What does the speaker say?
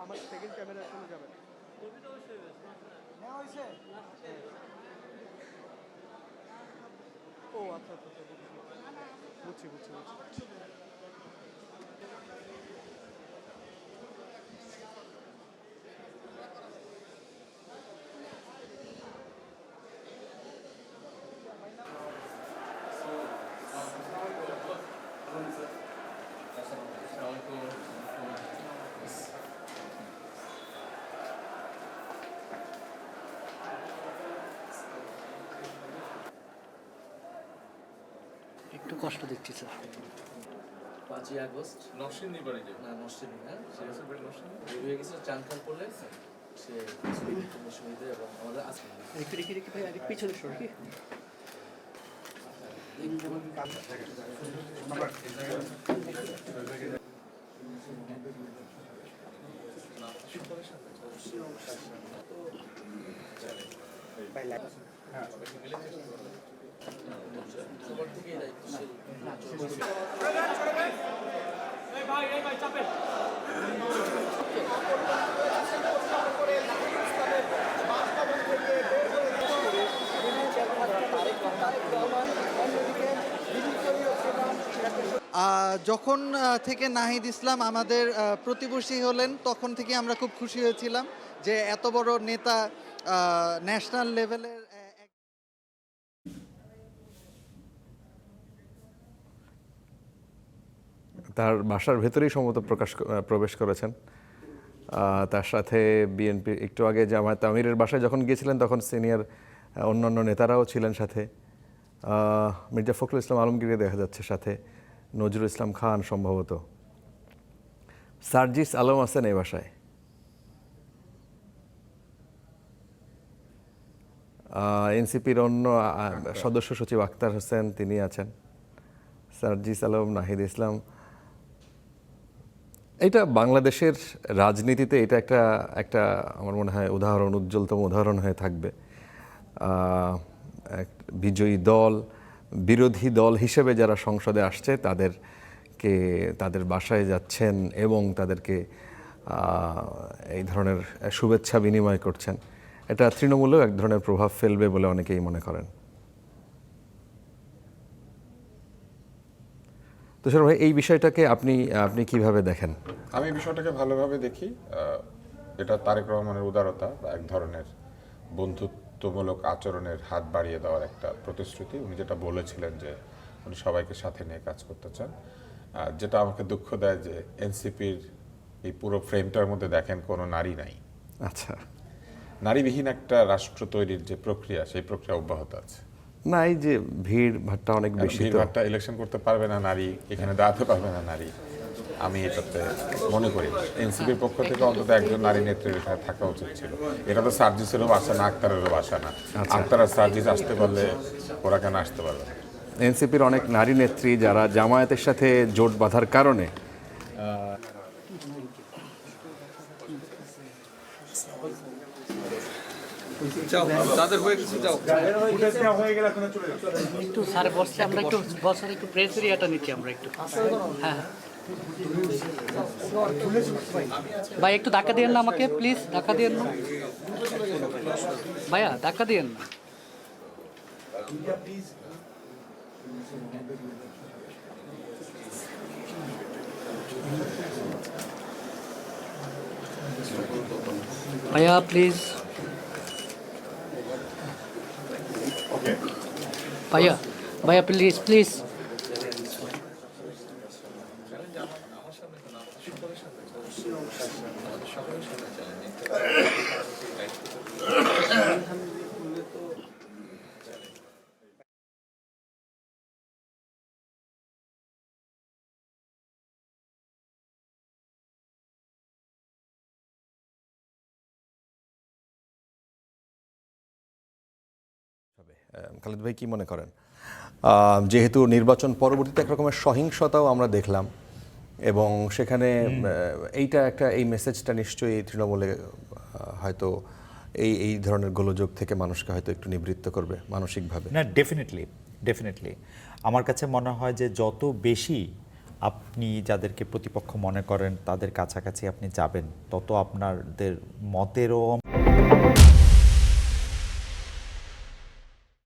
আমার second camera চলে যাবে। নেওয়া হয়েছে? ও আচ্ছা আচ্ছা আচ্ছা, বুঝছি বুঝছি বুঝছি বুঝছি। একটু কষ্ট দিচ্ছি স্যার। 5ই আগস্ট নরসিংদী বাড়ি যাবে না নরসিংদী হ্যাঁ সিরিয়াসের বাড়ি নরসিংদী হয়ে গেছিল চানখান করলে সে শহীদে এবং আমাদের আজকে রেখে রেখে রেখে ভাই আরেক পিছনে সর কি সবার থেকেই দায়িত্বশীল যখন থেকে নাহিদ ইসলাম আমাদের প্রতিবেশী হলেন তখন থেকে আমরা খুব খুশি হয়েছিলাম যে এত বড় নেতা ন্যাশনাল লেভেলের তার বাসার ভেতরেই সম্ভবত প্রবেশ করেছেন। তার সাথে বিএনপি একটু আগে জামায়াত আমিরের বাসায় যখন গিয়েছিলেন তখন সিনিয়র অন্যান্য নেতারাও ছিলেন সাথে। মির্জা ফখরুল ইসলাম আলমগীরকে দেখা যাচ্ছে সাথে, নজরুল ইসলাম খান সম্ভবত, সার্জিস আলম আছেন এই বাসায়। এনসিপির অন্য সদস্য সচিব আক্তার হোসেন তিনি আছেন, সার্জিস আলম, নাহিদ ইসলাম। এটা বাংলাদেশের রাজনীতিতে এটা একটা আমার মনে হয় উজ্জ্বলতম উদাহরণ হয়ে থাকবে। বিজয়ী দল, বিরোধী দল হিসেবে যারা সংসদে আসছে তাদের বাসায় যাচ্ছেন এবং তাদেরকে এই ধরনের শুভেচ্ছা বিনিময় করছেন। এটা তৃণমূলেও এক ধরনের প্রভাব ফেলবে বলে অনেকেই মনে করেন। তুষার ভাই, এই বিষয়টাকে আপনি কিভাবে দেখেন? আমি বিষয়টাকে ভালোভাবে দেখি। এটা তারেক রহমানের উদারতা বা এক ধরনের বন্ধুত্বমূলক আচরণের হাত বাড়িয়ে দেওয়ার একটা প্রতিশ্রুতি। উনি যেটা বলেছিলেন যে উনি সবাইকে সাথে নিয়ে কাজ করতে চান। যেটা আমাকে দুঃখ দেয় যে এনসিপির এই পুরো ফ্রেমটার মধ্যে দেখেন কোনো নারী নাই। আচ্ছা, নারীবিহীন একটা রাষ্ট্র তৈরির যে প্রক্রিয়া, সেই প্রক্রিয়া অব্যাহত আছে। না, এই যে ভিড় ভাট্টা অনেক বেশি, ভিড় ভাট্টা, ইলেকশন করতে পারবে না নারী, এখানে দাঁড়াতে পারবে না নারী, আমি এটাতে মনে করি এনসিপির পক্ষ থেকে অন্তত একজন নারী নেত্রীর এখানে থাকা উচিত ছিল। এটা তো সার্জিসেরও বাসা না, আক্তারেরও বাসা না। আক্তার আর সার্জিস আসতে পারলে ওরা কেন আসতে পারবে? এনসিপির অনেক নারী নেত্রী যারা জামায়াতের সাথে জোট বাঁধার কারণে তাদের হয়ে কিছু যাও একটু স্যার বসছে, আমরা একটু বসার একটু প্রেস এরিয়াটা নিচ্ছি আমরা একটু। হ্যাঁ ভাই একটু ধাক্কা দিয়েন না আমাকে প্লিজ, ধাক্কা দিয়েন না ভাইয়া, ধাক্কা দিয়েন না। ভাইয়া প্লিজ, ভাইয়া ভাইয়া প্লিজ প্লিজ। খালেদ ভাই কি মনে করেন? যেহেতু নির্বাচন পরবর্তীতে এক রকমের সহিংসতাও আমরা দেখলাম এবং সেখানে এই মেসেজটা নিশ্চয়ই তৃণমূলে হয়তো এই ধরনের গোলযোগ থেকে মানুষকে হয়তো একটু নিবৃত্ত করবে মানসিকভাবে। না, ডেফিনেটলি আমার কাছে মনে হয় যে যত বেশি আপনি যাদেরকে প্রতিপক্ষ মনে করেন তাদের কাছাকাছি আপনি যাবেন, তত আপনাদের মতেরও